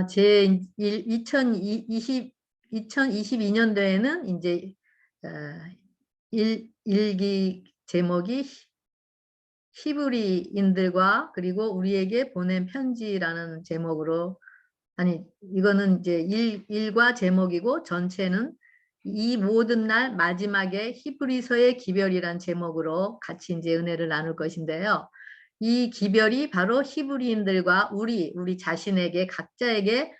제 2022년도에는 이제 어, 일기 제목이 히브리인들과 그리고 우리에게 보낸 편지라는 제목으로, 아니 이거는 이제 일과 제목이고 전체는 이 모든 날 마지막에 히브리서의 기별이란 제목으로 같이 이제 은혜를 나눌 것인데요. 이 기별이 바로 히브리인들과 우리 자신에게 각자에게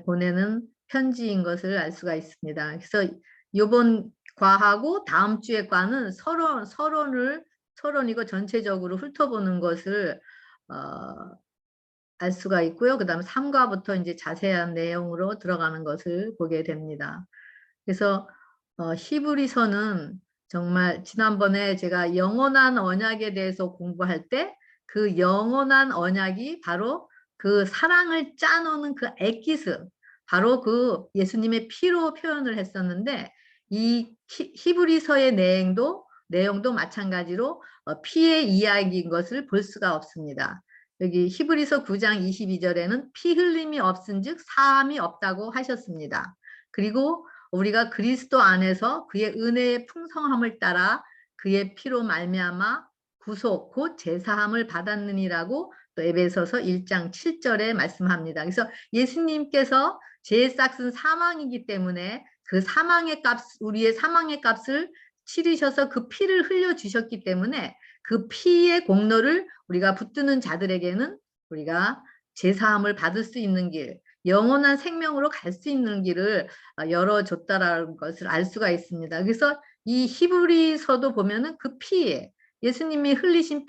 보내는 편지인 것을 알 수가 있습니다. 그래서 이번 과하고 다음 주의 과는 서론이고 전체적으로 훑어보는 것을 알 수가 있고요. 그 다음에 3과부터 이제 자세한 내용으로 들어가는 것을 보게 됩니다. 그래서 히브리서는 정말 지난번에 제가 영원한 언약에 대해서 공부할 때 그 영원한 언약이 바로 그 사랑을 짜놓는 그 엑기스, 바로 그 예수님의 피로 표현을 했었는데, 이 히브리서의 내용도 마찬가지로 피의 이야기인 것을 볼 수가 없습니다. 여기 히브리서 9장 22절에는 피 흘림이 없은즉 사함이 없다고 하셨습니다. 그리고 우리가 그리스도 안에서 그의 은혜의 풍성함을 따라 그의 피로 말미암아 구속 곧 제사함을 받았느니라고 또 에베소서 1장 7절에 말씀합니다. 그래서 예수님께서 죄의 싹은 사망이기 때문에 그 사망의 값, 우리의 사망의 값을 치르셔서 그 피를 흘려 주셨기 때문에 그 피의 공로를 우리가 붙드는 자들에게는 우리가 제사함을 받을 수 있는 길, 영원한 생명으로 갈 수 있는 길을 열어줬다라는 것을 알 수가 있습니다. 그래서 이 히브리서도 보면은 그 피에 예수님이 흘리신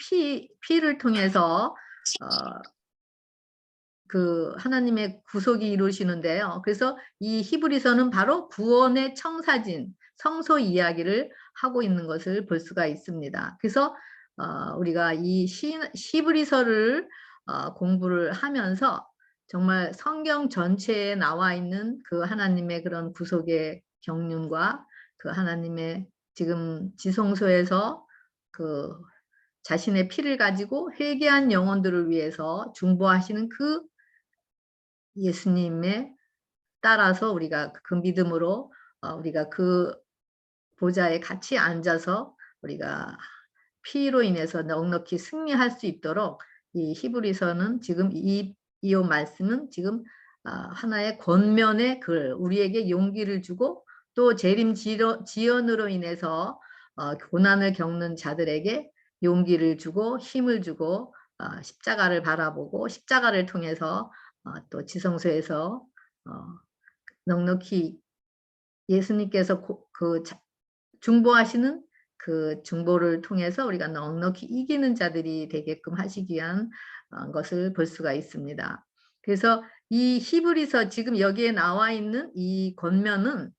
피를 통해서 그 하나님의 구속이 이루어지는데요. 그래서 이 히브리서는 바로 구원의 청사진, 성소 이야기를 하고 있는 것을 볼 수가 있습니다. 그래서 우리가 이 히브리서를 공부를 하면서 정말 성경 전체에 나와 있는 그 하나님의 그런 구속의 경륜과 그 하나님의 지금 지성소에서 그 자신의 피를 가지고 회개한 영혼들을 위해서 중보하시는 그 예수님에 따라서 우리가 그 믿음으로 우리가 그 보좌에 같이 앉아서 우리가 피로 인해서 넉넉히 승리할 수 있도록 이 히브리서는 지금 이 말씀은 지금 하나의 권면의 글, 우리에게 용기를 주고 또 재림 지연으로 인해서 고난을 겪는 자들에게 용기를 주고 힘을 주고 십자가를 바라보고 십자가를 통해서 또 지성소에서 넉넉히 예수님께서 중보하시는 그 중보를 통해서 우리가 넉넉히 이기는 자들이 되게끔 하시기 위한 것을 볼 수가 있습니다. 그래서 이 히브리서 지금 여기에 나와 있는 이 권면은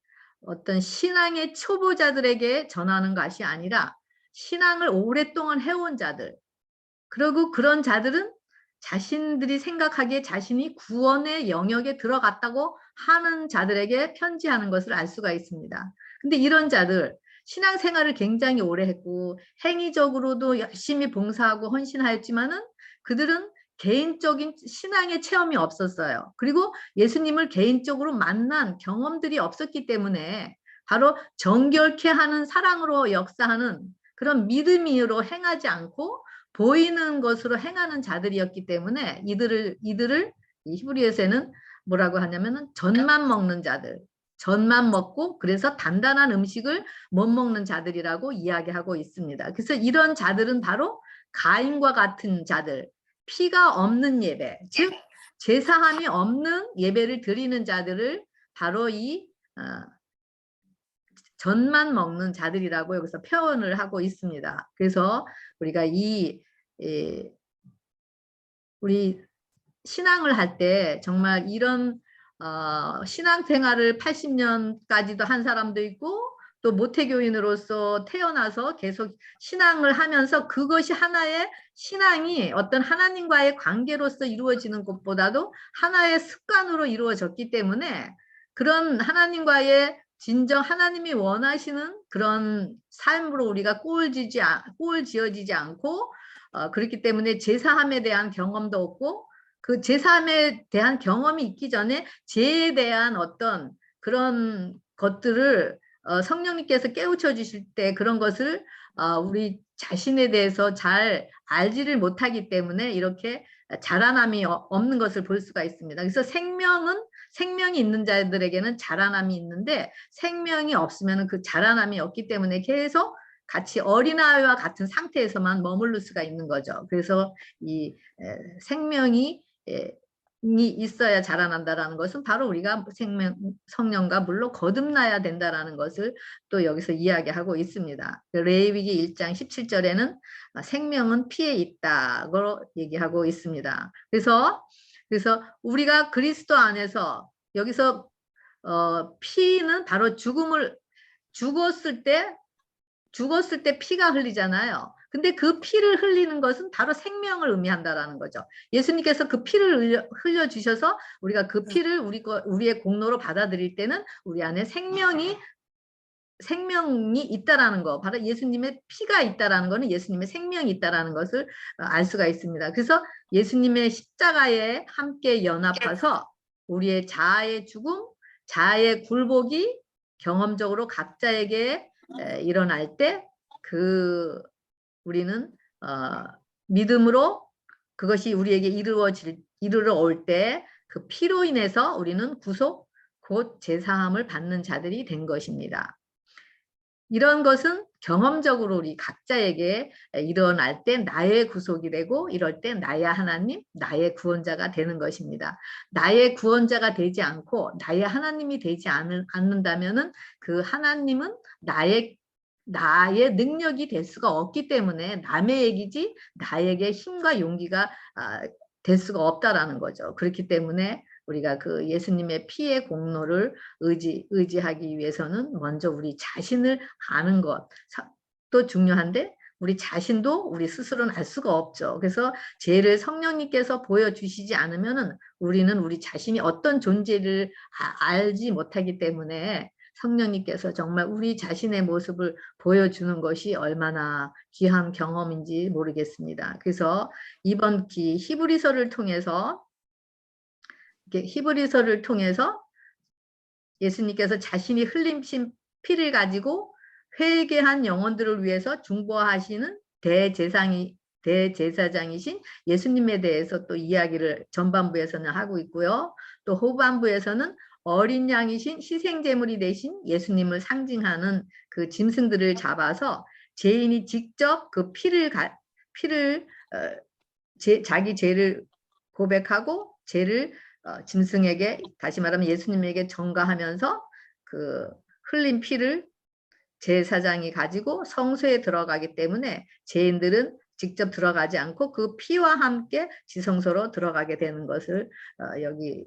어떤 신앙의 초보자들에게 전하는 것이 아니라 신앙을 오랫동안 해온 자들, 그리고 그런 자들은 자신들이 생각하기에 자신이 구원의 영역에 들어갔다고 하는 자들에게 편지하는 것을 알 수가 있습니다. 근데 이런 자들, 신앙생활을 굉장히 오래 했고 행위적으로도 열심히 봉사하고 헌신하였지만은 그들은 개인적인 신앙의 체험이 없었어요. 그리고 예수님을 개인적으로 만난 경험들이 없었기 때문에 바로 정결케 하는 사랑으로 역사하는 그런 믿음으로 행하지 않고 보이는 것으로 행하는 자들이었기 때문에 이들을 이 히브리서에는 뭐라고 하냐면은 젖만 먹는 자들, 젖만 먹고 그래서 단단한 음식을 못 먹는 자들이라고 이야기하고 있습니다. 그래서 이런 자들은 바로 가인과 같은 자들, 피가 없는 예배, 즉 제사함이 없는 예배를 드리는 자들을 바로 이 젖만 먹는 자들이라고 여기서 표현을 하고 있습니다. 그래서 우리가 우리 신앙을 할 때 정말 이런 신앙생활을 80년까지도 한 사람도 있고 또 모태교인으로서 태어나서 계속 신앙을 하면서 그것이 하나의 신앙이 어떤 하나님과의 관계로서 이루어지는 것보다도 하나의 습관으로 이루어졌기 때문에 그런 하나님과의 진정 하나님이 원하시는 그런 삶으로 우리가 꼴 지어지지 않고 그렇기 때문에 제사함에 대한 경험도 없고 그 제3에 대한 경험이 있기 전에 죄에 대한 어떤 그런 것들을 성령님께서 깨우쳐 주실 때 그런 것을 우리 자신에 대해서 잘 알지를 못하기 때문에 이렇게 자라남이 없는 것을 볼 수가 있습니다. 그래서 생명이 있는 자들에게는 자라남이 있는데 생명이 없으면 그 자라남이 없기 때문에 계속 같이 어린아이와 같은 상태에서만 머무를 수가 있는 거죠. 그래서 이 생명이 있어야 자라난다라는 것은 바로 우리가 성령과 물로 거듭나야 된다라는 것을 또 여기서 이야기하고 있습니다. 레위기 1장 17절에는 생명은 피에 있다고 얘기하고 있습니다. 그래서 우리가 그리스도 안에서 여기서 피는 바로 죽었을 때 피가 흘리잖아요. 근데 그 피를 흘리는 것은 바로 생명을 의미한다라는 거죠. 예수님께서 그 피를 흘려주셔서 우리가 그 피를 우리의 공로로 받아들일 때는 우리 안에 생명이 있다라는 거, 바로 예수님의 피가 있다라는 거는 예수님의 생명이 있다라는 것을 알 수가 있습니다. 그래서 예수님의 십자가에 함께 연합해서 우리의 자아의 죽음, 자아의 굴복이 경험적으로 각자에게 일어날 때 우리는 믿음으로 그것이 우리에게 이르러 올 때 그 피로 인해서 우리는 구속 곧 제사함을 받는 자들이 된 것입니다. 이런 것은 경험적으로 우리 각자에게 일어날 때 나의 구속이 되고 이럴 때 나의 하나님, 나의 구원자가 되는 것입니다. 나의 구원자가 되지 않고 나의 하나님이 되지 않는다면은 그 하나님은 나의 능력이 될 수가 없기 때문에 남의 얘기지 나에게 힘과 용기가 될 수가 없다라는 거죠. 그렇기 때문에 우리가 그 예수님의 피의 공로를 의지하기 위해서는 먼저 우리 자신을 아는 것도 중요한데 우리 자신도 우리 스스로는 알 수가 없죠. 그래서 죄를 성령님께서 보여주시지 않으면은 우리는 우리 자신이 어떤 존재를 알지 못하기 때문에 성령님께서 정말 우리 자신의 모습을 보여주는 것이 얼마나 귀한 경험인지 모르겠습니다. 그래서 이번 히브리서를 통해서 예수님께서 자신이 흘리신 피를 가지고 회개한 영혼들을 위해서 중보하시는 대제사장이신 예수님에 대해서 또 이야기를 전반부에서는 하고 있고요. 또 후반부에서는 어린 양이신 희생제물이 되신 예수님을 상징하는 그 짐승들을 잡아서 죄인이 직접 그 자기 죄를 고백하고 죄를 짐승에게, 다시 말하면 예수님에게 전가하면서 그 흘린 피를 제사장이 가지고 성소에 들어가기 때문에 죄인들은 직접 들어가지 않고 그 피와 함께 지성소로 들어가게 되는 것을 여기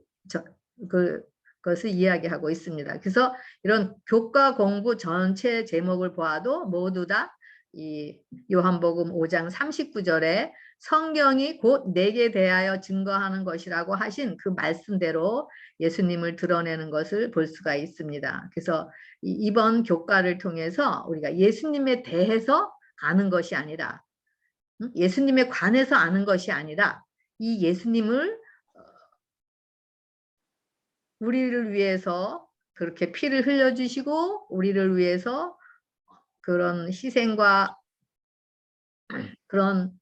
그것을 이야기하고 있습니다. 그래서 이런 교과 공부 전체 제목을 보아도 모두 다 이 요한복음 5장 39절에 성경이 곧 내게 대하여 증거하는 것이라고 하신 그 말씀대로 예수님을 드러내는 것을 볼 수가 있습니다. 그래서 이번 교과를 통해서 우리가 예수님에 대해서 아는 것이 아니라 예수님에 관해서 아는 것이 아니라 이 예수님을 우리를 위해서 그렇게 피를 흘려주시고 우리를 위해서 그런 희생과 그런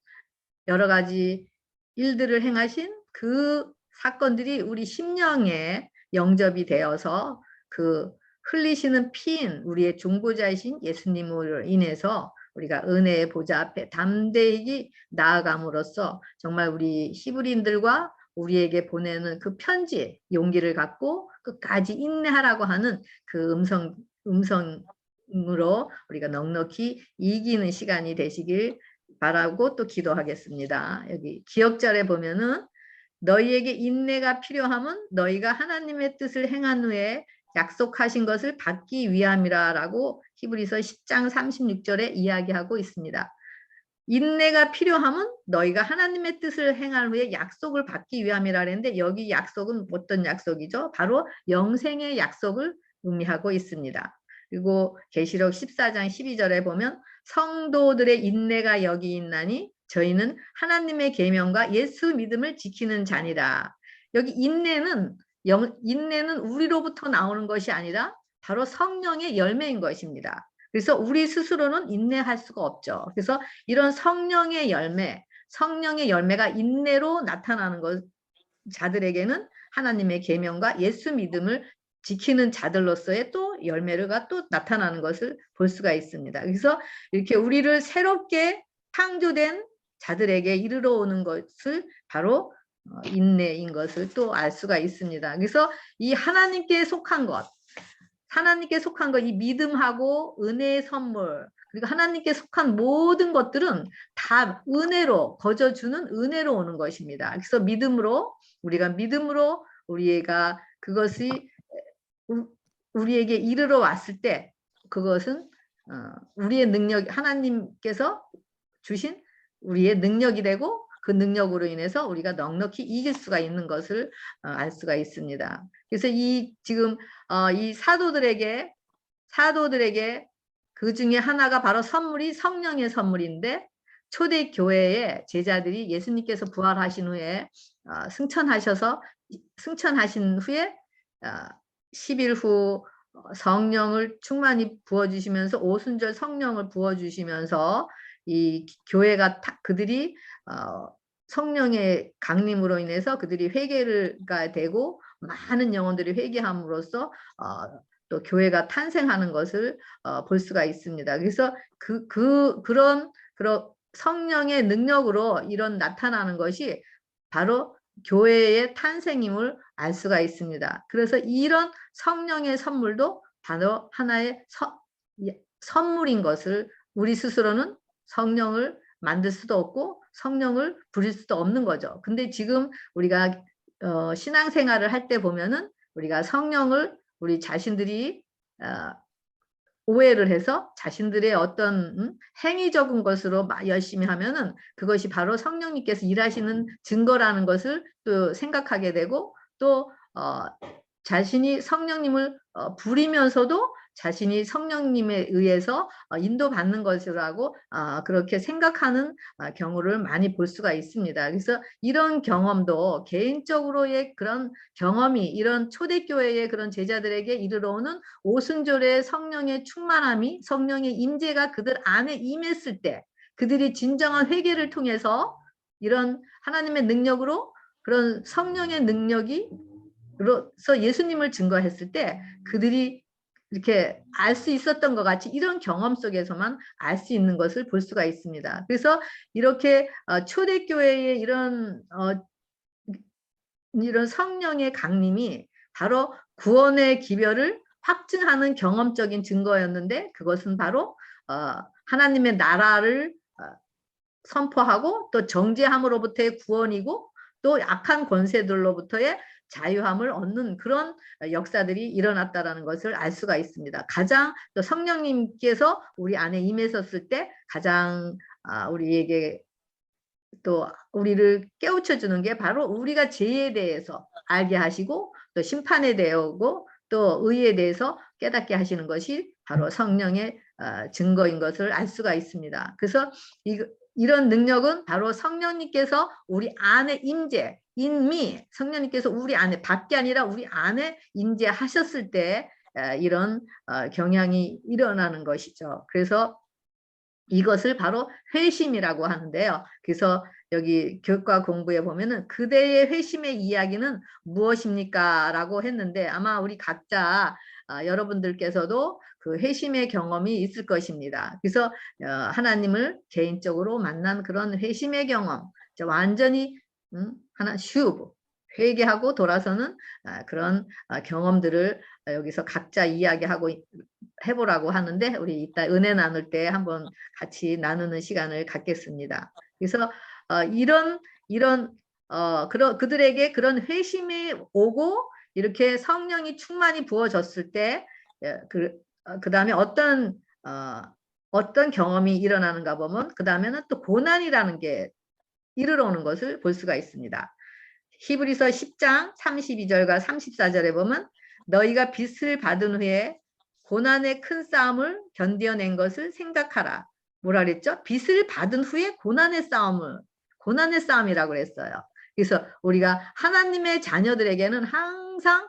여러 가지 일들을 행하신 그 사건들이 우리 심령에 영접이 되어서 그 흘리시는 피인 우리의 중보자이신 예수님으로 인해서 우리가 은혜의 보좌 앞에 담대히 나아감으로써 정말 우리 히브리인들과 우리에게 보내는 그 편지에 용기를 갖고 끝까지 인내하라고 하는 그 음성으로 우리가 넉넉히 이기는 시간이 되시길 바라고 또 기도하겠습니다. 여기 기억절에 보면은 너희에게 인내가 필요함은 너희가 하나님의 뜻을 행한 후에 약속하신 것을 받기 위함이라 라고 히브리서 10장 36절에 이야기하고 있습니다. 인내가 필요함은 너희가 하나님의 뜻을 행한 후에 약속을 받기 위함이라 했는데 여기 약속은 어떤 약속이죠? 바로 영생의 약속을 의미하고 있습니다. 그리고 계시록 14장 12절에 보면 성도들의 인내가 여기 있나니 저희는 하나님의 계명과 예수 믿음을 지키는 자니라. 여기 인내는 우리로부터 나오는 것이 아니라 바로 성령의 열매인 것입니다. 그래서 우리 스스로는 인내할 수가 없죠. 그래서 이런 성령의 열매가 인내로 나타나는 것, 자들에게는 하나님의 계명과 예수 믿음을 지키는 자들로서의 또 열매가 또 나타나는 것을 볼 수가 있습니다. 그래서 이렇게 우리를 새롭게 창조된 자들에게 이르러 오는 것을 바로 인내인 것을 또 알 수가 있습니다. 그래서 이 하나님께 속한 것, 이 믿음하고 은혜의 선물, 그리고 하나님께 속한 모든 것들은 다 은혜로, 거저주는 은혜로 오는 것입니다. 그래서 우리가 믿음으로 우리가 그것이 우리에게 이르러 왔을 때 그것은 우리의 능력, 하나님께서 주신 우리의 능력이 되고 그 능력으로 인해서 우리가 넉넉히 이길 수가 있는 것을 알 수가 있습니다. 그래서 지금 이 사도들에게 그 중에 하나가 바로 성령의 선물인데, 초대 교회의 제자들이 예수님께서 부활하신 후에 승천하신 후에 10일 후 성령을 충만히 부어주시면서 오순절 성령을 부어주시면서 이 교회가 그들이 성령의 강림으로 인해서 그들이 회개가 되고 많은 영혼들이 회개함으로써 또 교회가 탄생하는 것을 볼 수가 있습니다. 그래서 그런 성령의 능력으로 이런 나타나는 것이 바로 교회의 탄생임을 알 수가 있습니다. 그래서 이런 성령의 선물도 바로 하나의 선물인 것을, 우리 스스로는 성령을 만들 수도 없고 성령을 부릴 수도 없는 거죠. 근데 지금 우리가 신앙생활을 할 때 보면은 우리가 성령을 우리 자신들이 오해를 해서 자신들의 어떤 행위적인 것으로 열심히 하면은 그것이 바로 성령님께서 일하시는 증거라는 것을 또 생각하게 되고, 또 자신이 성령님을 부리면서도 자신이 성령님에 의해서 인도받는 것이라고 그렇게 생각하는 경우를 많이 볼 수가 있습니다. 그래서 이런 경험도 개인적으로의 그런 경험이 이런 초대교회의 그런 제자들에게 이르러 오는 오순절의 성령의 충만함이, 성령의 임재가 그들 안에 임했을 때 그들이 진정한 회개를 통해서 이런 하나님의 능력으로, 그런 성령의 능력이 로서 예수님을 증거했을 때 그들이 이렇게 알 수 있었던 것 같이 이런 경험 속에서만 알 수 있는 것을 볼 수가 있습니다. 그래서 이렇게 초대교회의 이런 성령의 강림이 바로 구원의 기별을 확증하는 경험적인 증거였는데, 그것은 바로 하나님의 나라를 선포하고 또 정죄함으로부터의 구원이고 또 악한 권세들로부터의 자유함을 얻는 그런 역사들이 일어났다라는 것을 알 수가 있습니다. 가장 또 성령님께서 우리 안에 임했었을 때 가장 우리에게 또 우리를 깨우쳐 주는 게 바로 우리가 죄에 대해서 알게 하시고 또 심판에 대하고 또 의에 대해서 깨닫게 하시는 것이 바로 성령의 증거인 것을 알 수가 있습니다. 그래서 이런 능력은 바로 성령님께서 우리 안에 성령님께서 우리 안에, 밖이 아니라 우리 안에 임재하셨을 때 이런 경향이 일어나는 것이죠. 그래서 이것을 바로 회심이라고 하는데요. 그래서 여기 교과 공부에 보면은 그대의 회심의 이야기는 무엇입니까? 라고 했는데 아마 우리 각자 여러분들께서도 그 회심의 경험이 있을 것입니다. 그래서 하나님을 개인적으로 만난 그런 회심의 경험, 완전히 회개하고 돌아서는 그런 경험들을 여기서 각자 이야기하고 해보라고 하는데, 우리 이따 은혜 나눌 때 한번 같이 나누는 시간을 갖겠습니다. 그래서 그들에게 그런 회심이 오고 이렇게 성령이 충만히 부어졌을 때 그 다음에 어떤 경험이 일어나는가 보면 그 다음에는 또 고난이라는 게 이르러 오는 것을 볼 수가 있습니다. 히브리서 10장 32절과 34절에 보면 너희가 빚을 받은 후에 고난의 큰 싸움을 견뎌낸 것을 생각하라. 뭐라 그랬죠? 빚을 받은 후에 고난의 싸움이라고 그랬어요. 그래서 우리가 하나님의 자녀들에게는 항상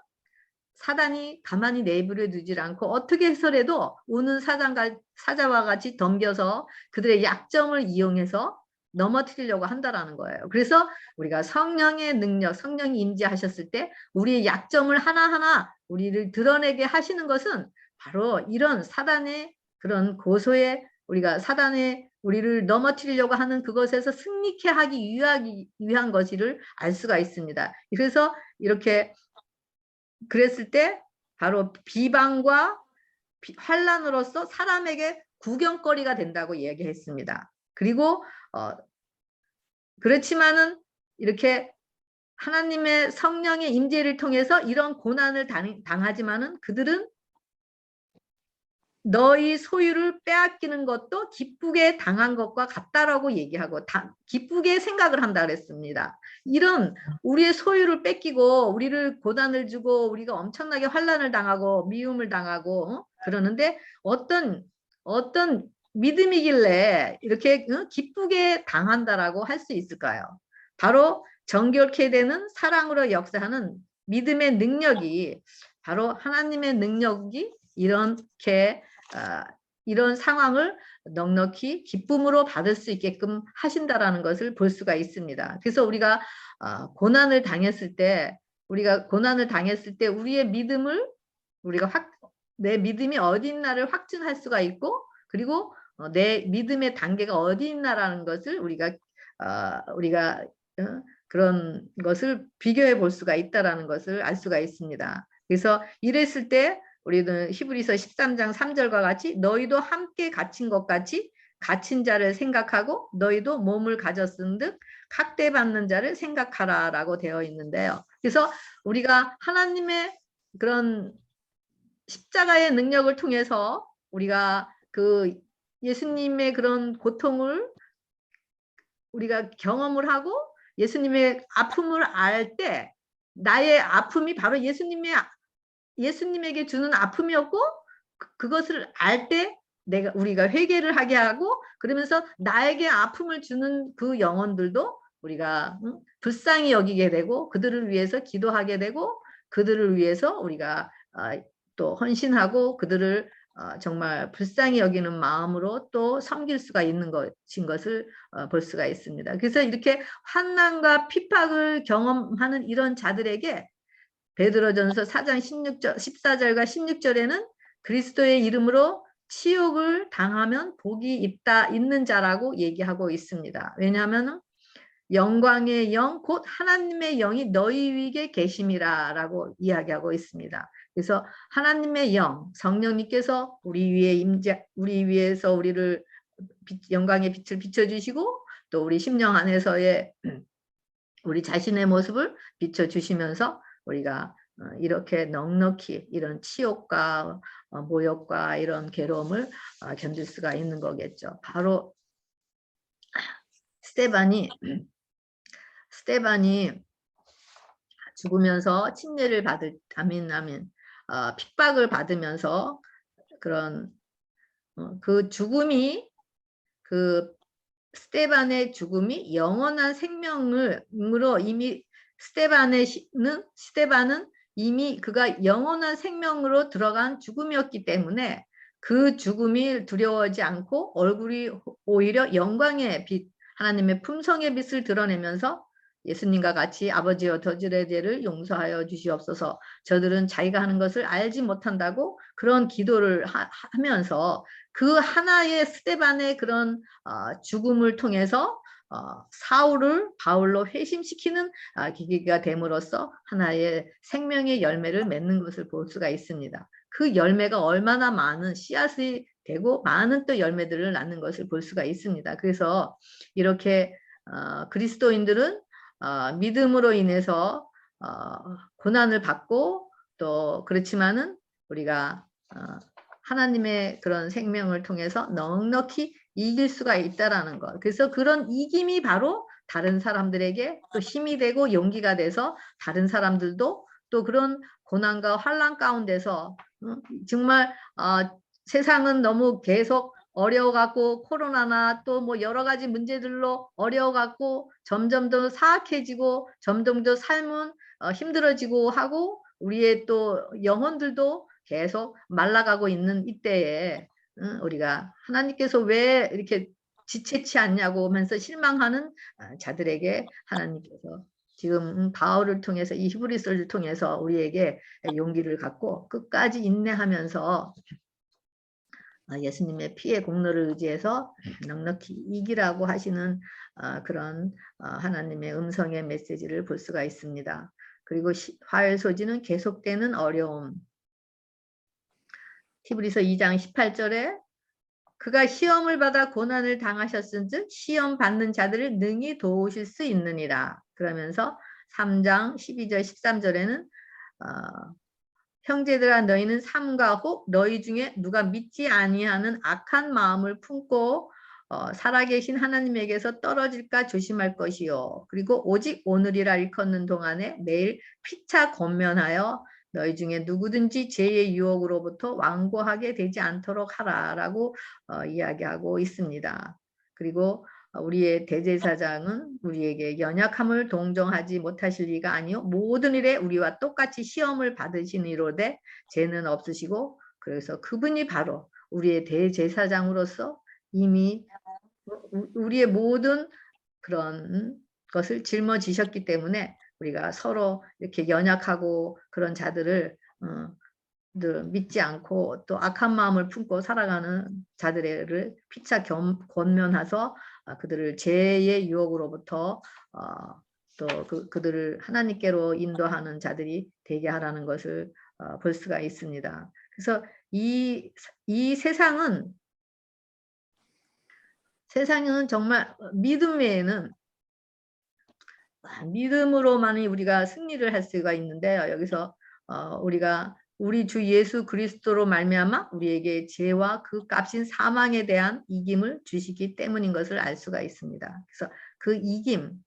사단이 가만히 내버려 두질 않고 어떻게 해서라도 오는 사자와 같이 덤벼서 그들의 약점을 이용해서 넘어뜨리려고 한다라는 거예요. 그래서 우리가 성령의 능력, 성령이 임재하셨을 때 우리의 약점을 하나하나 우리를 드러내게 하시는 것은 바로 이런 사단의 그런 고소에 우리가 사단의 우리를 넘어뜨리려고 하는 그것에서 승리케 하기 위한 것이를 알 수가 있습니다. 그래서 이렇게 그랬을 때 바로 비방과 환란으로서 사람에게 구경거리가 된다고 얘기했습니다. 그리고 그렇지만은 이렇게 하나님의 성령의 임재를 통해서 이런 고난을 당하지만은 그들은 너희 소유를 빼앗기는 것도 기쁘게 당한 것과 같다라고 얘기하고 기쁘게 생각을 한다 그랬습니다. 이런 우리의 소유를 뺏기고 우리를 고난을 주고 우리가 엄청나게 환난을 당하고 미움을 당하고 그러는데 어떤 믿음이길래 이렇게 기쁘게 당한다라고 할 수 있을까요? 바로 정결케 되는 사랑으로 역사하는 믿음의 능력이 바로 하나님의 능력이 이렇게 이런 상황을 넉넉히 기쁨으로 받을 수 있게끔 하신다라는 것을 볼 수가 있습니다. 그래서 우리가 고난을 당했을 때 우리의 믿음을 내 믿음이 어디 있나를 확증할 수가 있고 그리고 내 믿음의 단계가 어디 있나라는 것을 우리가 그런 것을 비교해 볼 수가 있다라는 것을 알 수가 있습니다. 그래서 이랬을 때 우리는 히브리서 13장 3절과 같이 너희도 함께 갇힌 것 같이 갇힌 자를 생각하고 너희도 몸을 가졌은 듯 학대받는 자를 생각하라 라고 되어 있는데요. 그래서 우리가 하나님의 그런 십자가의 능력을 통해서 우리가 그 예수님의 그런 고통을 우리가 경험을 하고 예수님의 아픔을 알 때 나의 아픔이 바로 예수님에게 주는 아픔이었고 그것을 알 때 우리가 회개를 하게 하고 그러면서 나에게 아픔을 주는 그 영혼들도 우리가 불쌍히 여기게 되고 그들을 위해서 기도하게 되고 그들을 위해서 우리가 또 헌신하고 그들을 정말 불쌍히 여기는 마음으로 또 섬길 수가 있는 것인 것을 볼 수가 있습니다. 그래서 이렇게 환난과 핍박을 경험하는 이런 자들에게 베드로전서 4장 14절과 16절에는 그리스도의 이름으로 치욕을 당하면 복이 있는 자라고 얘기하고 있습니다. 왜냐하면 영광의 영 곧 하나님의 영이 너희 위에 계심이라 라고 이야기하고 있습니다. 그래서 하나님의 영 성령님께서 우리 위에서 우리를 영광의 빛을 비춰주시고 또 우리 심령 안에서의 우리 자신의 모습을 비춰주시면서 우리가 이렇게 넉넉히 이런 치욕과 모욕과 이런 괴로움을 견딜 수가 있는 거겠죠. 바로 스데반이 죽으면서 침례를 핍박을 받으면서 그런 그 죽음이 스데반의 죽음이 영원한 생명으로 이미 스데반은 이미 그가 영원한 생명으로 들어간 죽음이었기 때문에 그 죽음이 두려워하지 않고 얼굴이 오히려 영광의 빛, 하나님의 품성의 빛을 드러내면서 예수님과 같이 아버지여 저들의 죄를 용서하여 주시옵소서 저들은 자기가 하는 것을 알지 못한다고 그런 기도를 하면서 그 하나의 스데반의 그런 죽음을 통해서 사울을 바울로 회심시키는 계기가 됨으로써 하나의 생명의 열매를 맺는 것을 볼 수가 있습니다. 그 열매가 얼마나 많은 씨앗이 되고 많은 또 열매들을 낳는 것을 볼 수가 있습니다. 그래서 이렇게 그리스도인들은 믿음으로 인해서 고난을 받고 또 그렇지만은 우리가 하나님의 그런 생명을 통해서 넉넉히 이길 수가 있다라는 것. 그래서 그런 이김이 바로 다른 사람들에게 또 힘이 되고 용기가 돼서 다른 사람들도 또 그런 고난과 환난 가운데서 정말 세상은 너무 계속 어려워갖고 코로나나 또 뭐 여러 가지 문제들로 어려워갖고 점점 더 사악해지고 점점 더 삶은 힘들어지고 하고 우리의 또 영혼들도 계속 말라가고 있는 이때에 우리가 하나님께서 왜 이렇게 지체치 않냐고 하면서 실망하는 자들에게 하나님께서 지금 바울을 통해서 이 히브리서를 통해서 우리에게 용기를 갖고 끝까지 인내하면서 예수님의 피의 공로를 의지해서 넉넉히 이기라고 하시는 그런 하나님의 음성의 메시지를 볼 수가 있습니다. 그리고 화열 소지는 계속되는 어려움. 히브리서 2장 18절에 그가 시험을 받아 고난을 당하셨은즉 시험 받는 자들을 능히 도우실 수 있느니라. 그러면서 3장 12절 13절에는 형제들아 너희는 삼가 혹 너희 중에 누가 믿지 아니하는 악한 마음을 품고 살아계신 하나님에게서 떨어질까 조심할 것이요. 그리고 오직 오늘이라 일컫는 동안에 내일 피차 권면하여 너희 중에 누구든지 죄의 유혹으로부터 완고하게 되지 않도록 하라라고 이야기하고 있습니다. 그리고 우리의 대제사장은 우리에게 연약함을 동정하지 못하실 리가 아니요 모든 일에 우리와 똑같이 시험을 받으시니로되 죄는 없으시고 그래서 그분이 바로 우리의 대제사장으로서 이미 우리의 모든 그런 것을 짊어지셨기 때문에 우리가 서로 이렇게 연약하고 그런 자들을 믿지 않고 또 악한 마음을 품고 살아가는 자들을 피차 권면하서 그들을 죄의 유혹으로부터 또 그들을 하나님께로 인도하는 자들이 되게 하라는 것을 볼 수가 있습니다. 그래서 이 세상은 정말 믿음 외에는 믿음으로만이 우리가 승리를 할 수가 있는데요. 여기서 우리가 우리 주 예수 그리스도로 말미암아 우리에게 죄와 그 값인 사망에 대한 이김을 주시기 때문인 것을 알 수가 있습니다. 그래서 그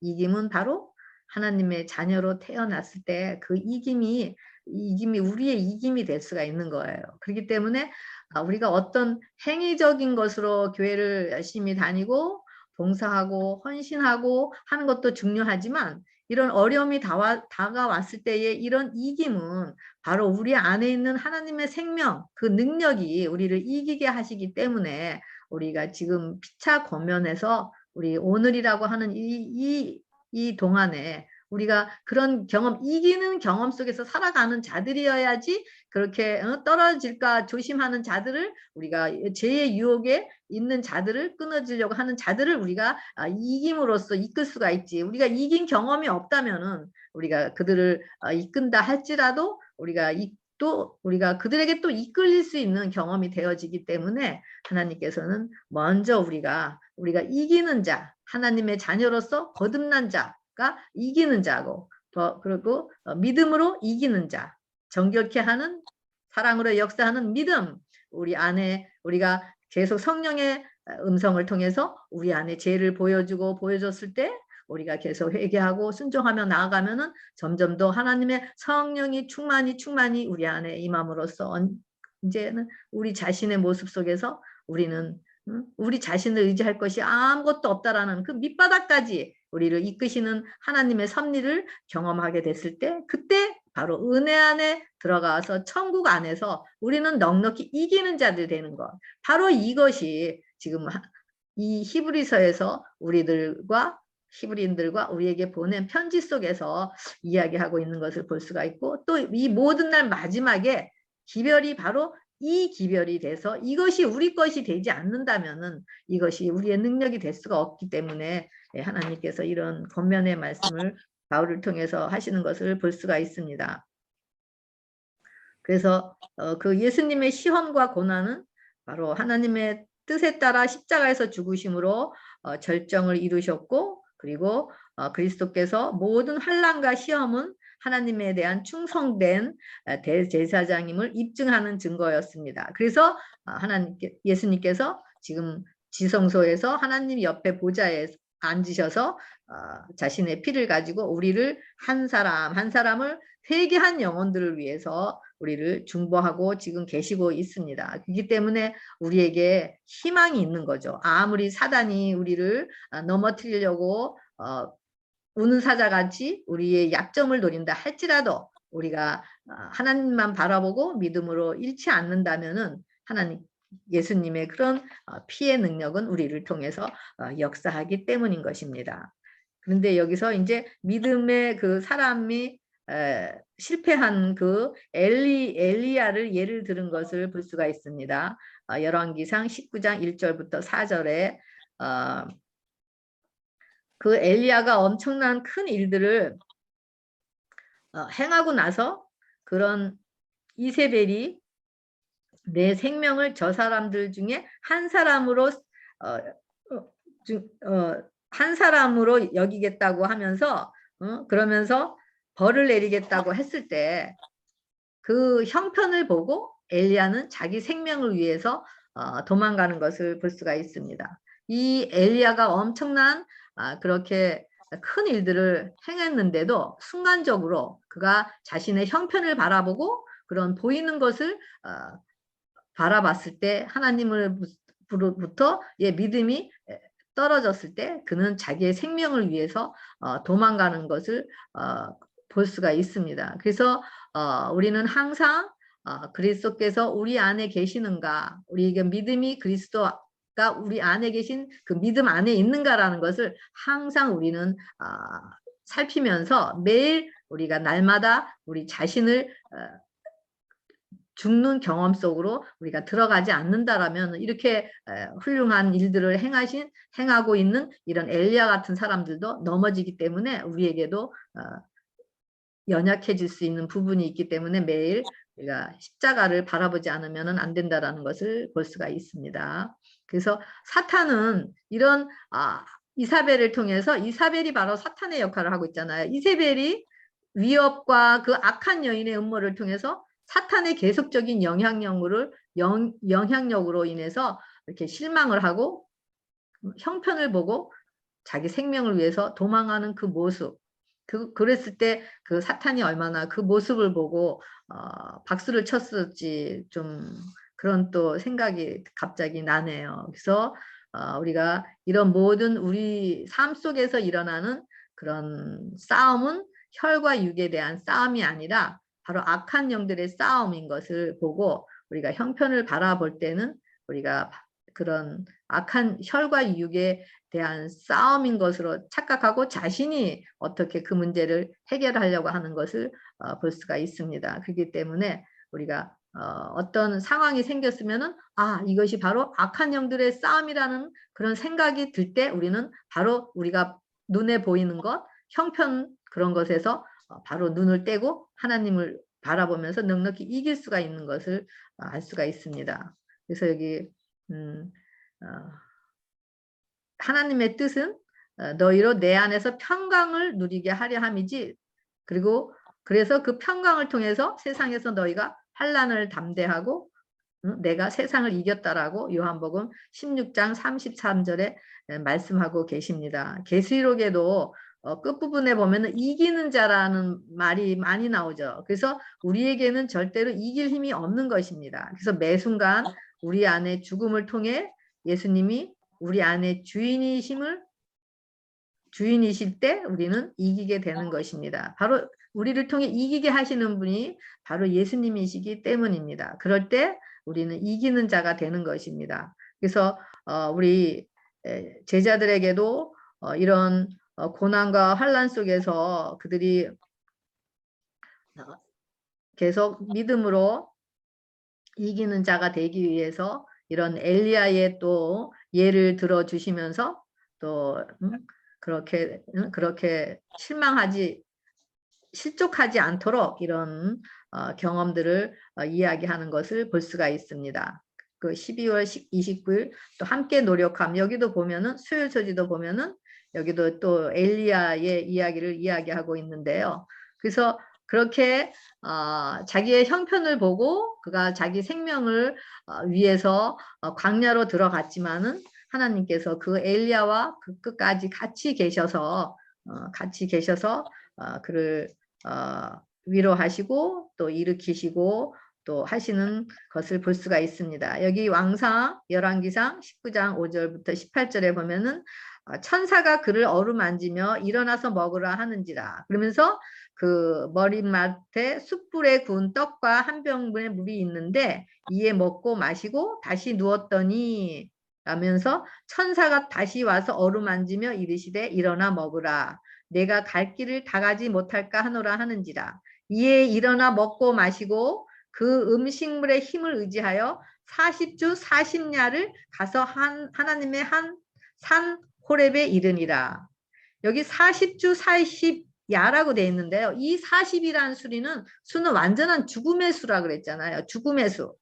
이김은 바로 하나님의 자녀로 태어났을 때 그 이김이 우리의 이김이 될 수가 있는 거예요. 그렇기 때문에 우리가 어떤 행위적인 것으로 교회를 열심히 다니고 봉사하고 헌신하고 하는 것도 중요하지만 이런 어려움이 다가왔을 때의 이런 이김은 바로 우리 안에 있는 하나님의 생명, 그 능력이 우리를 이기게 하시기 때문에 우리가 지금 피차 권면에서 우리 오늘이라고 하는 이 동안에 우리가 그런 경험, 이기는 경험 속에서 살아가는 자들이어야지 그렇게 떨어질까 조심하는 자들을 우리가 죄의 유혹에 있는 자들을 끊어지려고 하는 자들을 우리가 이김으로써 이끌 수가 있지. 우리가 이긴 경험이 없다면은 우리가 그들을 이끈다 할지라도 우리가 그들에게 또 이끌릴 수 있는 경험이 되어지기 때문에 하나님께서는 먼저 우리가 이기는 자, 하나님의 자녀로서 거듭난 자가 이기는 자고 그리고 믿음으로 이기는 자, 정결케 하는 사랑으로 역사하는 믿음, 우리 안에 우리가 계속 성령의 음성을 통해서 우리 안에 죄를 보여줬을 때 우리가 계속 회개하고 순종하며 나아가면은 점점 더 하나님의 성령이 충만히 우리 안에 임함으로써 이제는 우리 자신의 모습 속에서 우리는 우리 자신을 의지할 것이 아무것도 없다라는 그 밑바닥까지 우리를 이끄시는 하나님의 섭리를 경험하게 됐을 때 그때 바로 은혜 안에 들어가서 천국 안에서 우리는 넉넉히 이기는 자들 되는 것. 바로 이것이 지금 이 히브리서에서 히브리인들과 우리에게 보낸 편지 속에서 이야기하고 있는 것을 볼 수가 있고 또 이 모든 날 마지막에 기별이 바로 이 기별이 돼서 이것이 우리 것이 되지 않는다면은 이것이 우리의 능력이 될 수가 없기 때문에 하나님께서 이런 권면의 말씀을 바울을 통해서 하시는 것을 볼 수가 있습니다. 그래서 그 예수님의 시험과 고난은 바로 하나님의 뜻에 따라 십자가에서 죽으심으로 절정을 이루셨고 그리고 그리스도께서 모든 환난과 시험은 하나님에 대한 충성된 대제사장임을 입증하는 증거였습니다. 그래서 예수님께서 지금 지성소에서 하나님 옆에 보좌에 앉으셔서 자신의 피를 가지고 우리를 한 사람을 회개한 영혼들을 위해서 우리를 중보하고 지금 계시고 있습니다. 그렇기 때문에 우리에게 희망이 있는 거죠. 아무리 사단이 우리를 넘어뜨리려고 우는 사자같이 우리의 약점을 노린다 할지라도 우리가 하나님만 바라보고 믿음으로 잃지 않는다면은 하나님 예수님의 그런 피의 능력은 우리를 통해서 역사하기 때문인 것입니다. 그런데 여기서 이제 믿음의 그 사람이 실패한 그 엘리야를 예를 들은 것을 볼 수가 있습니다. 열왕기상 19장 1절부터 4절에 그 엘리야가 엄청난 큰 일들을 행하고 나서 그런 이세벨이 내 생명을 저 사람들 중에 한 사람으로 한 사람으로 여기겠다고 하면서 그러면서 벌을 내리겠다고 했을 때 그 형편을 보고 엘리야는 자기 생명을 위해서 도망가는 것을 볼 수가 있습니다. 이 엘리야가 엄청난 그렇게 큰 일들을 행했는데도 순간적으로 그가 자신의 형편을 바라보고 그런 보이는 것을 바라봤을 때 하나님으로부터 믿음이 떨어졌을 때 그는 자기의 생명을 위해서 도망가는 것을 볼 수가 있습니다. 그래서 우리는 항상 그리스도께서 우리 안에 계시는가, 우리에게 믿음이 그리스도가 우리 안에 계신 그 믿음 안에 있는가라는 것을 항상 우리는 살피면서 매일 우리가 날마다 우리 자신을 죽는 경험 속으로 우리가 들어가지 않는다라면 이렇게 훌륭한 일들을 행하고 있는 이런 엘리야 같은 사람들도 넘어지기 때문에 우리에게도 연약해질 수 있는 부분이 있기 때문에 매일 우리가 십자가를 바라보지 않으면 안 된다라는 것을 볼 수가 있습니다. 그래서 사탄은 이런 이사벨을 통해서 이사벨이 바로 사탄의 역할을 하고 있잖아요. 이세벨이 위협과 그 악한 여인의 음모를 통해서 사탄의 계속적인 영향력으로 인해서 이렇게 실망을 하고 형편을 보고 자기 생명을 위해서 도망하는 그 모습, 그랬을 때 그 사탄이 얼마나 그 모습을 보고 박수를 쳤을지 좀 그런 또 생각이 갑자기 나네요. 그래서 우리가 이런 모든 우리 삶 속에서 일어나는 그런 싸움은 혈과 육에 대한 싸움이 아니라 바로 악한 영들의 싸움인 것을 보고 우리가 형편을 바라볼 때는 우리가 그런 악한 혈과 육에 대한 싸움인 것으로 착각하고 자신이 어떻게 그 문제를 해결하려고 하는 것을 볼 수가 있습니다. 그렇기 때문에 우리가 어떤 상황이 생겼으면은 이것이 바로 악한 영들의 싸움이라는 그런 생각이 들 때 우리는 바로 우리가 눈에 보이는 것, 형편 그런 것에서 바로 눈을 떼고 하나님을 바라보면서 넉넉히 이길 수가 있는 것을 알 수가 있습니다. 그래서 여기 하나님의 뜻은 너희로 내 안에서 평강을 누리게 하려 함이지. 그리고 그래서 그 평강을 통해서 세상에서 너희가 환난을 담대하고 내가 세상을 이겼다라고 요한복음 16장 33절에 말씀하고 계십니다. 계시록에도 끝부분에 보면은 이기는 자라는 말이 많이 나오죠. 그래서 우리에게는 절대로 이길 힘이 없는 것입니다. 그래서 매 순간 우리 안에 죽음을 통해 예수님이 우리 안에 주인이실 때 우리는 이기게 되는 것입니다. 바로 우리를 통해 이기게 하시는 분이 바로 예수님이시기 때문입니다. 그럴 때 우리는 이기는 자가 되는 것입니다. 그래서 우리 제자들에게도 이런 고난과 환난 속에서 그들이 계속 믿음으로 이기는 자가 되기 위해서 이런 엘리야의 또 예를 들어 주시면서 또 그렇게 실족하지 않도록 이런 경험들을 이야기하는 것을 볼 수가 있습니다. 그 12월 29일 또 함께 노력함, 여기도 보면은 수요일 서지도 보면은 여기도 또 엘리야의 이야기를 이야기하고 있는데요. 그래서 그렇게 자기의 형편을 보고 그가 자기 생명을 위해서 광야로 들어갔지만은 하나님께서 그 엘리야와 그 끝까지 같이 계셔서 그를 위로하시고 또 일으키시고 또 하시는 것을 볼 수가 있습니다. 여기 왕상 열왕기상 19장 5절부터 18절에 보면은 천사가 그를 어루만지며 일어나서 먹으라 하는지라. 그러면서 그 머리맡에 숯불에 구운 떡과 한 병분의 물이 있는데 이에 먹고 마시고 다시 누웠더니 라면서 천사가 다시 와서 어루만지며 이르시되 일어나 먹으라. 내가 갈 길을 다 가지 못할까 하노라 하는지라. 이에 일어나 먹고 마시고 그 음식물의 힘을 의지하여 40주 40야를 가서 하나님의 한 산 호렙에 이르니라. 여기 40주 40야라고 되어 있는데요. 이 40이라는 수는 완전한 죽음의 수라 그랬잖아요. 죽음의 수.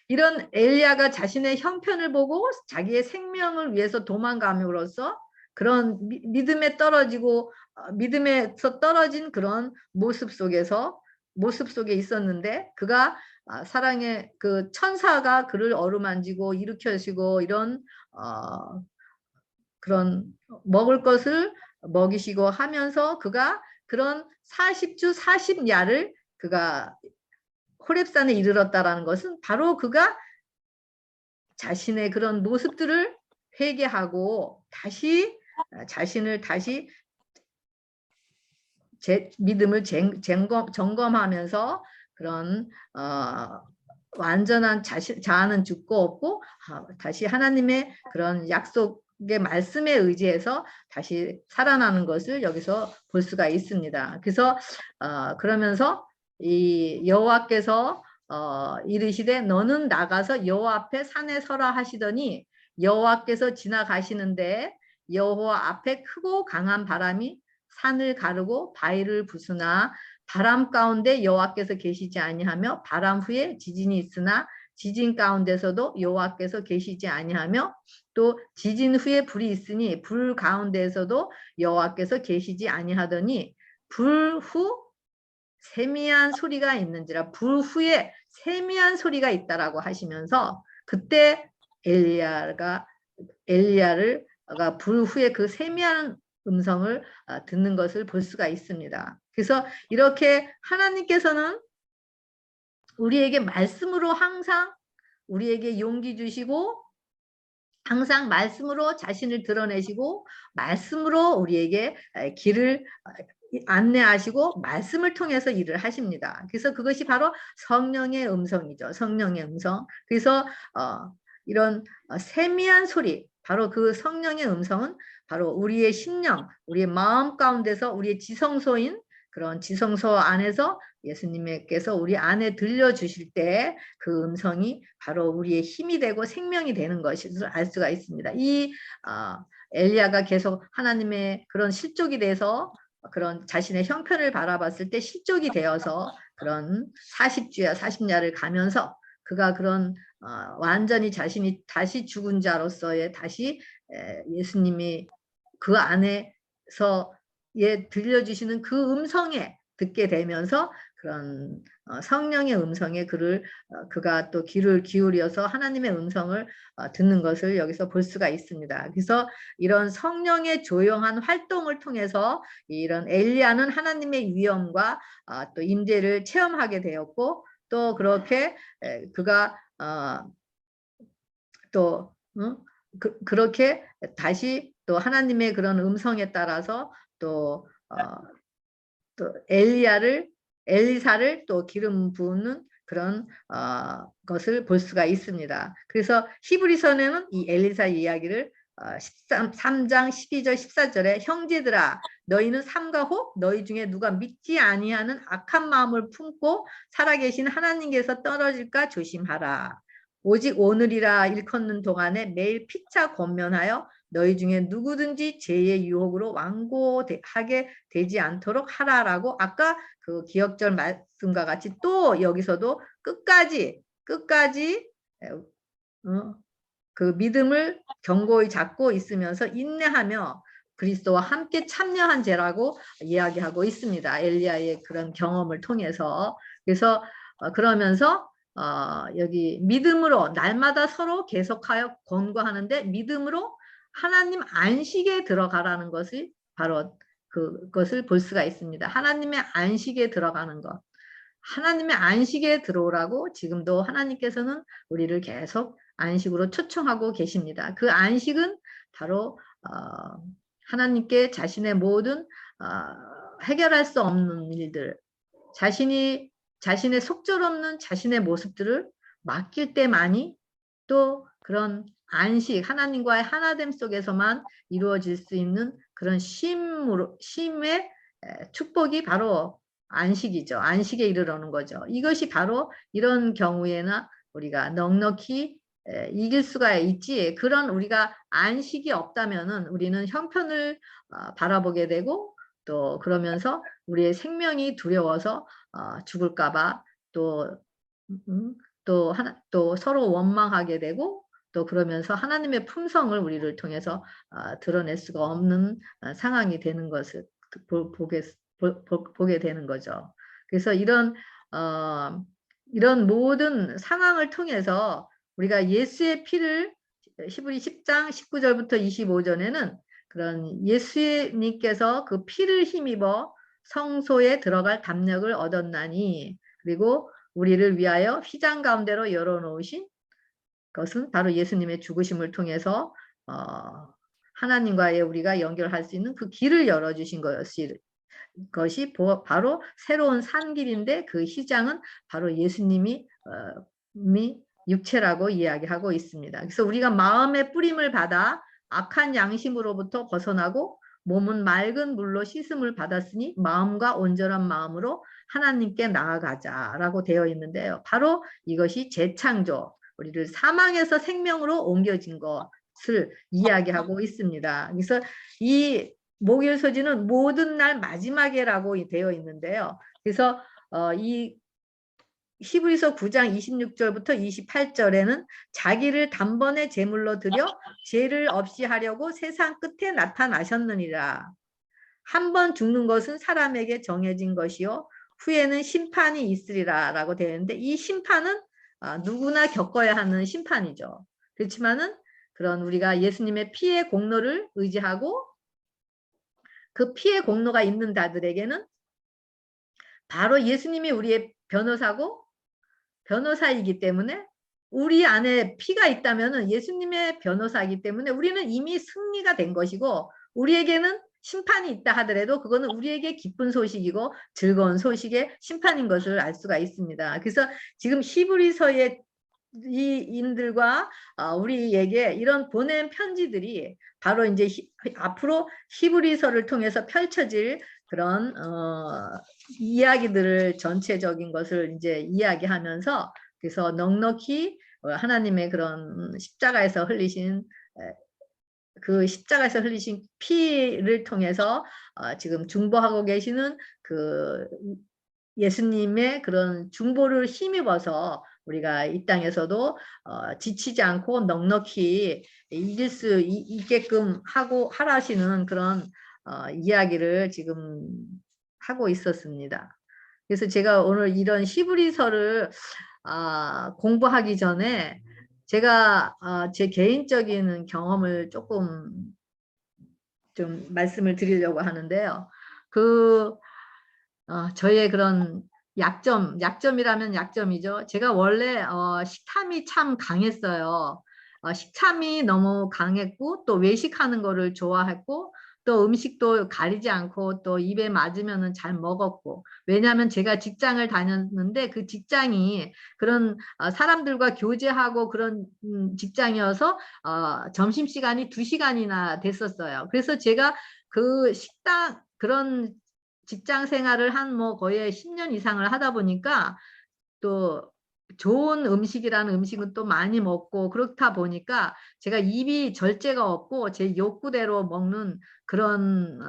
이런 엘리야가 자신의 형편을 보고 자기의 생명을 위해서 도망감으로써 그런 믿음에 떨어지고 믿음에서 떨어진 그런 모습 속에 있었는데 그가 사랑의 그 천사가 그를 어루만지고 일으켜주시고 이런 그런 먹을 것을 먹이시고 하면서 그가 그런 40주 40야를 그가 호렙산에 이르렀다라는 것은 바로 그가 자신의 그런 모습들을 회개하고 다시 자신을 다시 믿음을 점검하면서 그런 완전한 자아는 죽고 없고 다시 하나님의 그런 약속의 말씀에 의지해서 다시 살아나는 것을 여기서 볼 수가 있습니다. 그래서 그러면서 이 여호와께서 이르시되 너는 나가서 여호와 앞에 산에 서라 하시더니 여호와께서 지나가시는데 여호와 앞에 크고 강한 바람이 산을 가르고 바위를 부수나 바람 가운데 여호와께서 계시지 아니하며 바람 후에 지진이 있으나 지진 가운데서도 여호와께서 계시지 아니하며 또 지진 후에 불이 있으니 불 가운데에서도 여호와께서 계시지 아니하더니 불 후 세미한 소리가 있는지라. 불 후에 세미한 소리가 있다라고 하시면서 그때 엘리야가 불 후에 그 세미한 음성을 듣는 것을 볼 수가 있습니다. 그래서 이렇게 하나님께서는 우리에게 말씀으로 항상 우리에게 용기 주시고 항상 말씀으로 자신을 드러내시고 말씀으로 우리에게 길을 안내하시고 말씀을 통해서 일을 하십니다. 그래서 그것이 바로 성령의 음성이죠. 성령의 음성. 그래서 이런 세미한 소리, 바로 그 성령의 음성은 바로 우리의 심령, 우리의 마음 가운데서 우리의 지성소인 그런 지성소 안에서 예수님께서 우리 안에 들려주실 때 그 음성이 바로 우리의 힘이 되고 생명이 되는 것을 알 수가 있습니다. 이 엘리야가 계속 하나님의 그런 실족이 돼서 그런 자신의 형편을 바라봤을 때 실족이 되어서 그런 40주야 40야를 가면서 그가 그런 완전히 자신이 다시 죽은 자로서의 다시 예수님이 그 안에서 들려주시는 그 음성에 듣게 되면서 그런 성령의 음성에 그가 또 귀를 기울여서 하나님의 음성을 듣는 것을 여기서 볼 수가 있습니다. 그래서 이런 성령의 조용한 활동을 통해서 이런 엘리야는 하나님의 위엄과 또 임재를 체험하게 되었고 또 그렇게 그가 또 그렇게 다시 또 하나님의 그런 음성에 따라서 또 엘리사를 또 기름 부는 그런 것을 볼 수가 있습니다. 그래서 히브리서에는 이 엘리사 이야기를 3장 12절 14절에 형제들아 너희는 삼가 혹 너희 중에 누가 믿지 아니하는 악한 마음을 품고 살아계신 하나님께서 떨어질까 조심하라. 오직 오늘이라 일컫는 동안에 매일 피차 권면하여 너희 중에 누구든지 죄의 유혹으로 완고하게 되지 않도록 하라라고 아까 그 기억절 말씀과 같이 또 여기서도 끝까지 그 믿음을 견고히 잡고 있으면서 인내하며 그리스도와 함께 참여한 죄라고 이야기하고 있습니다. 엘리야의 그런 경험을 통해서. 그래서 그러면서 여기 믿음으로 날마다 서로 계속하여 권고하는데 믿음으로 하나님 안식에 들어가라는 것이 바로 그것을 볼 수가 있습니다. 하나님의 안식에 들어가는 것. 하나님의 안식에 들어오라고 지금도 하나님께서는 우리를 계속 안식으로 초청하고 계십니다. 그 안식은 바로 하나님께 자신의 모든 해결할 수 없는 일들, 자신의 속절없는 자신의 모습들을 맡길 때만이 또 그런 안식, 하나님과의 하나됨 속에서만 이루어질 수 있는 그런 쉼의 축복이 바로 안식이죠. 안식에 이르러는 거죠. 이것이 바로 이런 경우에는 우리가 넉넉히 이길 수가 있지. 그런 우리가 안식이 없다면은 우리는 형편을 바라보게 되고 또 그러면서 우리의 생명이 두려워서 죽을까봐 또 서로 원망하게 되고 또 그러면서 하나님의 품성을 우리를 통해서 드러낼 수가 없는 상황이 되는 것을 보게 되는 거죠. 그래서 이런 모든 상황을 통해서 우리가 예수의 피를 히브리 10장 19절부터 25절에는 그런 예수님께서 그 피를 힘입어 성소에 들어갈 담력을 얻었나니 그리고 우리를 위하여 휘장 가운데로 열어놓으신 것은 바로 예수님의 죽으심을 통해서 하나님과의 우리가 연결할 수 있는 그 길을 열어주신 것이 바로 새로운 산길인데 그 휘장은 바로 예수님이 육체라고 이야기하고 있습니다. 그래서 우리가 마음의 뿌림을 받아 악한 양심으로부터 벗어나고 몸은 맑은 물로 씻음을 받았으니 마음과 온전한 마음으로 하나님께 나아가자라고 되어 있는데요. 바로 이것이 재창조, 우리를 사망에서 생명으로 옮겨진 것을 이야기하고 있습니다. 그래서 이 목요일 서지는 모든 날 마지막에라고 되어 있는데요. 그래서 이 히브리서 9장 26절부터 28절에는 자기를 단번에 제물로 드려 죄를 없이 하려고 세상 끝에 나타나셨느니라. 한 번 죽는 것은 사람에게 정해진 것이요 후에는 심판이 있으리라 라고 되어 있는데 이 심판은 누구나 겪어야 하는 심판이죠. 그렇지만은 그런 우리가 예수님의 피의 공로를 의지하고 그 피의 공로가 있는 자들에게는 바로 예수님이 우리의 변호사이기 때문에 우리 안에 피가 있다면 예수님의 변호사이기 때문에 우리는 이미 승리가 된 것이고 우리에게는 심판이 있다 하더라도 그거는 우리에게 기쁜 소식이고 즐거운 소식의 심판인 것을 알 수가 있습니다. 그래서 지금 히브리서의 이 인들과 우리에게 이런 보낸 편지들이 바로 이제 앞으로 히브리서를 통해서 펼쳐질 그런 이야기들을 전체적인 것을 이제 이야기하면서 그래서 넉넉히 하나님의 그런 십자가에서 흘리신 피를 통해서 지금 중보하고 계시는 그 예수님의 그런 중보를 힘입어서 우리가 이 땅에서도 지치지 않고 넉넉히 이길 수 있게끔 하라시는 그런 이야기를 지금 하고 있었습니다. 그래서 제가 오늘 이런 히브리서를 공부하기 전에 제가 제 개인적인 경험을 조금 좀 말씀을 드리려고 하는데요. 저의 그런 약점이라면 약점이죠. 제가 원래 식탐이 참 강했어요. 식탐이 너무 강했고 또 외식하는 거를 좋아했고 또 음식도 가리지 않고 또 입에 맞으면은 잘 먹었고 왜냐하면 제가 직장을 다녔는데 그 직장이 그런 사람들과 교제하고 그런 직장이어서 점심시간이 2시간이나 됐었어요. 그래서 제가 그 그런 직장 생활을 한 거의 10년 이상을 하다 보니까 또 좋은 음식이라는 음식은 또 많이 먹고 그렇다 보니까 제가 입이 절제가 없고 제 욕구대로 먹는 그런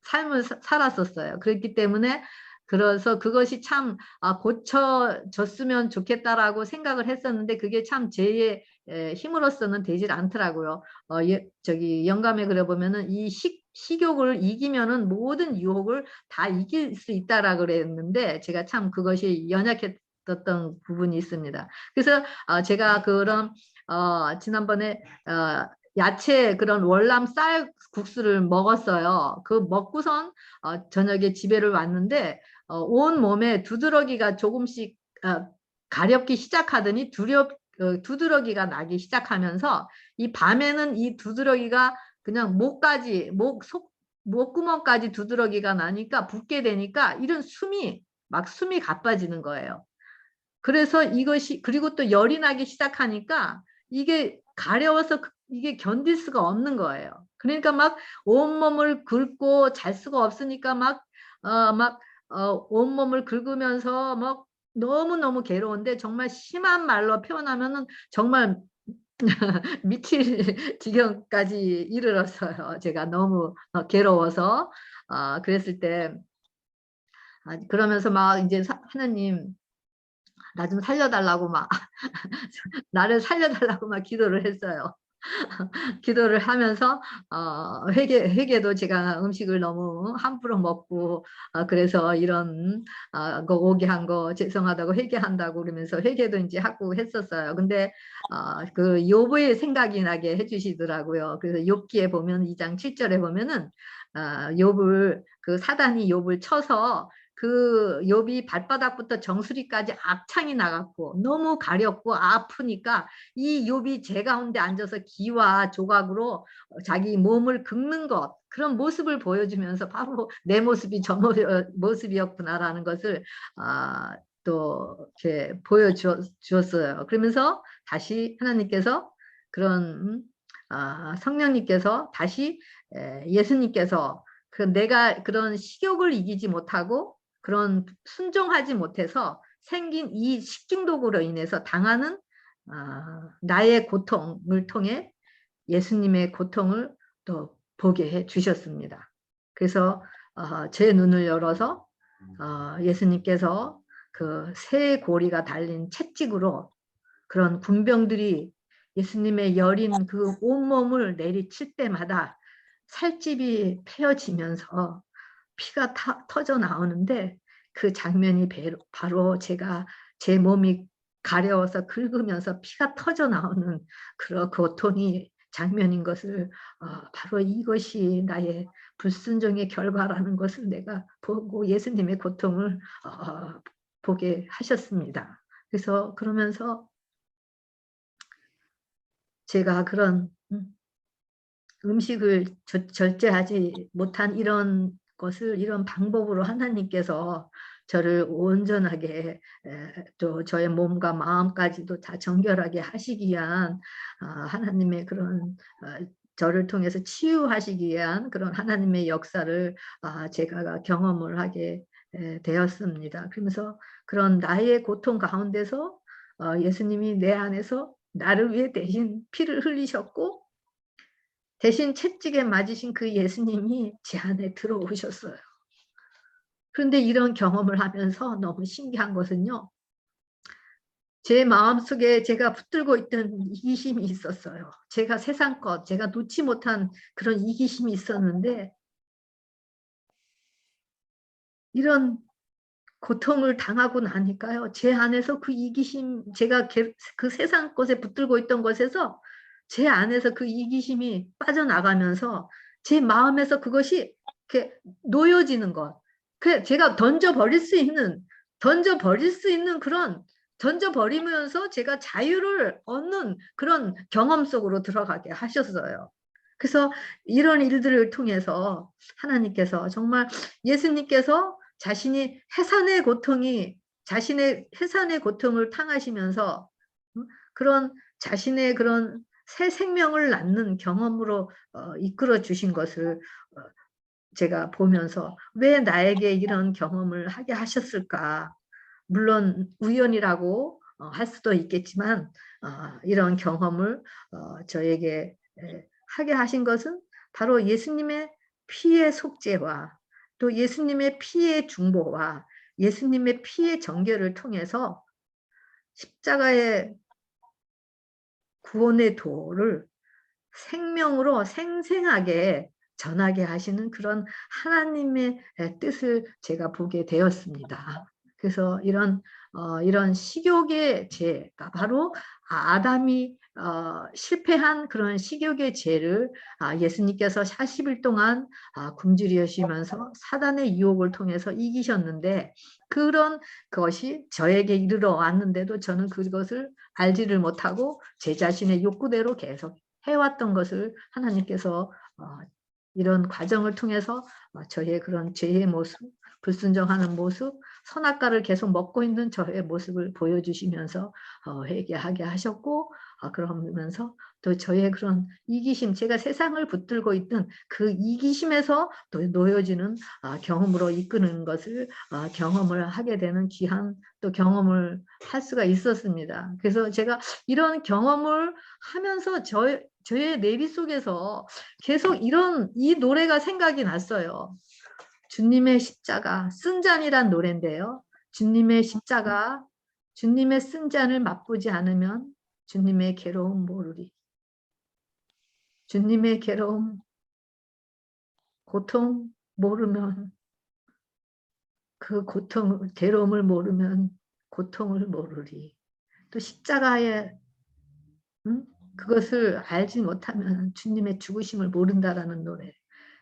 삶을 살았었어요. 그렇기 때문에 그래서 그것이 참 고쳐졌으면 좋겠다라고 생각을 했었는데 그게 참 제 힘으로서는 되질 않더라고요. 영감에 그려 보면은 이 식욕을 이기면은 모든 유혹을 다 이길 수 있다라고 그랬는데 제가 참 그것이 연약했던 부분이 있습니다. 그래서 제가 그런 지난번에 야채 그런 월남 쌀국수를 먹었어요. 그 먹고선 저녁에 집에를 왔는데 온 몸에 두드러기가 조금씩 가렵기 시작하더니 두드러기가 나기 시작하면서 이 밤에는 이 두드러기가 그냥 목까지 목구멍까지 두드러기가 나니까 붓게 되니까 이런 숨이 가빠지는 거예요. 그래서 이것이 그리고 또 열이 나기 시작하니까 이게 가려워서 이게 견딜 수가 없는 거예요. 그러니까 막 온몸을 긁고 잘 수가 없으니까 온몸을 긁으면서 막 너무너무 괴로운데 정말 심한 말로 표현하면은 정말 미칠 지경까지 이르렀어요. 제가 너무 괴로워서. 그랬을 때 그러면서 막 이제 하나님 나 좀 살려달라고 막 나를 살려달라고 막 기도를 했어요. 기도를 하면서 회개도 제가 음식을 너무 함부로 먹고 그래서 이런 거 오게 한 거 죄송하다고 회개한다고 그러면서 회개도 이제 하고 했었어요. 근데 그 욥의 생각이 나게 해주시더라고요. 그래서 욥기에 보면 2장 7절에 보면은 욥을 그 사단이 욥을 쳐서 그 욥이 발바닥부터 정수리까지 악창이 나갔고 너무 가렵고 아프니까 이 욥이 제 가운데 앉아서 기와 조각으로 자기 몸을 긁는 것 그런 모습을 보여주면서 바로 내 모습이 저 모습이었구나라는 것을 또 이렇게 보여주었어요. 그러면서 다시 하나님께서 그런 성령님께서 다시 예수님께서 내가 그런 식욕을 이기지 못하고 그런 순종하지 못해서 생긴 이 식중독으로 인해서 당하는 나의 고통을 통해 예수님의 고통을 또 보게 해 주셨습니다. 그래서 제 눈을 열어서 예수님께서 그 새 고리가 달린 채찍으로 그런 군병들이 예수님의 여린 그 온몸을 내리칠 때마다 살집이 펴지면서 피가 터져 나오는데 그 장면이 바로 제가 제 몸이 가려워서 긁으면서 피가 터져 나오는 그런 고통이 장면인 것을 바로 이것이 나의 불순종의 결과라는 것을 내가 보고 예수님의 고통을 보게 하셨습니다. 그래서 그러면서 제가 그런 음식을 절제하지 못한 이런 것을 이런 방법으로 하나님께서 저를 온전하게 또 저의 몸과 마음까지도 다 정결하게 하시기 위한 하나님의 그런 저를 통해서 치유하시기 위한 그런 하나님의 역사를 제가 경험을 하게 되었습니다. 그러면서 그런 나의 고통 가운데서 예수님이 내 안에서 나를 위해 대신 피를 흘리셨고 대신 채찍에 맞으신 그 예수님이 제 안에 들어오셨어요. 그런데 이런 경험을 하면서 너무 신기한 것은요. 제 마음속에 제가 붙들고 있던 이기심이 있었어요. 제가 세상 것, 제가 놓지 못한 그런 이기심이 있었는데 이런 고통을 당하고 나니까요. 제 안에서 그 이기심, 제가 그 세상 것에 붙들고 있던 것에서 제 안에서 그 이기심이 빠져나가면서 제 마음에서 그것이 이렇게 놓여지는 것. 제가 던져버릴 수 있는 그런 던져버리면서 제가 자유를 얻는 그런 경험 속으로 들어가게 하셨어요. 그래서 이런 일들을 통해서 하나님께서 정말 예수님께서 자신의 해산의 고통을 당하시면서 그런 자신의 그런 새 생명을 낳는 경험으로 이끌어 주신 것을 제가 보면서 왜 나에게 이런 경험을 하게 하셨을까? 물론 우연이라고 할 수도 있겠지만 이런 경험을 저에게 하게 하신 것은 바로 예수님의 피의 속죄와 또 예수님의 피의 중보와 예수님의 피의 정결을 통해서 십자가의 구원의 도를 생명으로 생생하게 전하게 하시는 그런 하나님의 뜻을 제가 보게 되었습니다. 그래서 이런 식욕의 죄가 바로 아담이 실패한 그런 식욕의 죄를 예수님께서 40일 동안 굶주리시면서 사단의 유혹을 통해서 이기셨는데, 그런 것이 저에게 이르러 왔는데도 저는 그것을 알지를 못하고 제 자신의 욕구대로 계속 해왔던 것을 하나님께서 이런 과정을 통해서 저의 그런 죄의 모습, 불순종하는 모습, 선악과를 계속 먹고 있는 저의 모습을 보여주시면서 회개하게 하셨고, 그러면서 또 저의 그런 이기심, 제가 세상을 붙들고 있던 그 이기심에서 또 놓여지는 경험으로 이끄는 것을 경험을 하게 되는 귀한 또 경험을 할 수가 있었습니다. 그래서 제가 이런 경험을 하면서 저의 내비 속에서 계속 이 노래가 생각이 났어요. 주님의 십자가, 쓴 잔이란 노래인데요. 주님의 십자가, 주님의 쓴 잔을 맛보지 않으면 주님의 괴로움 모르리. 주님의 괴로움, 고통 모르면, 그 고통, 괴로움을 모르면 고통을 모르리. 또 십자가의 그것을 알지 못하면 주님의 죽으심을 모른다라는 노래.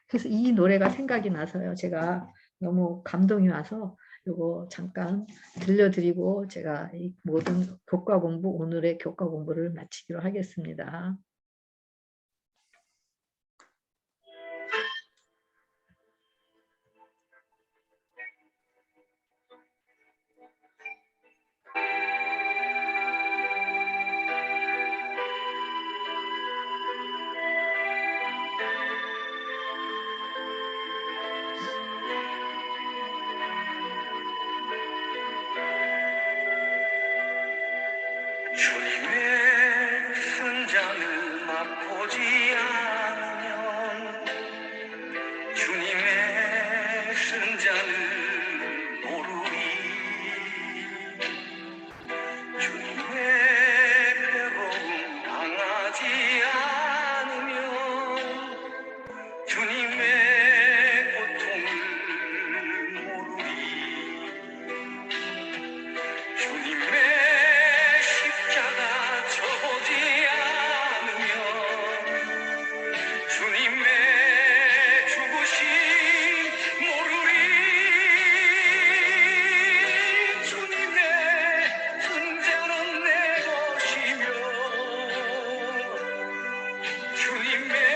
그래서 이 노래가 생각이 나서요. 제가 너무 감동이 와서 요거 잠깐 들려드리고 제가 이 모든 교과 공부, 오늘의 교과 공부를 마치기로 하겠습니다. 주님의 순잔을 맛보지 않으면 주님의 순잔을 모르리. 주님의 괴로움 당하지 않으면 주님의 고통을 모르리. 주님의 십자가 져보지 않으면 주님의 죽으심 모르리. 주님의 순자는 내 것이며 주님의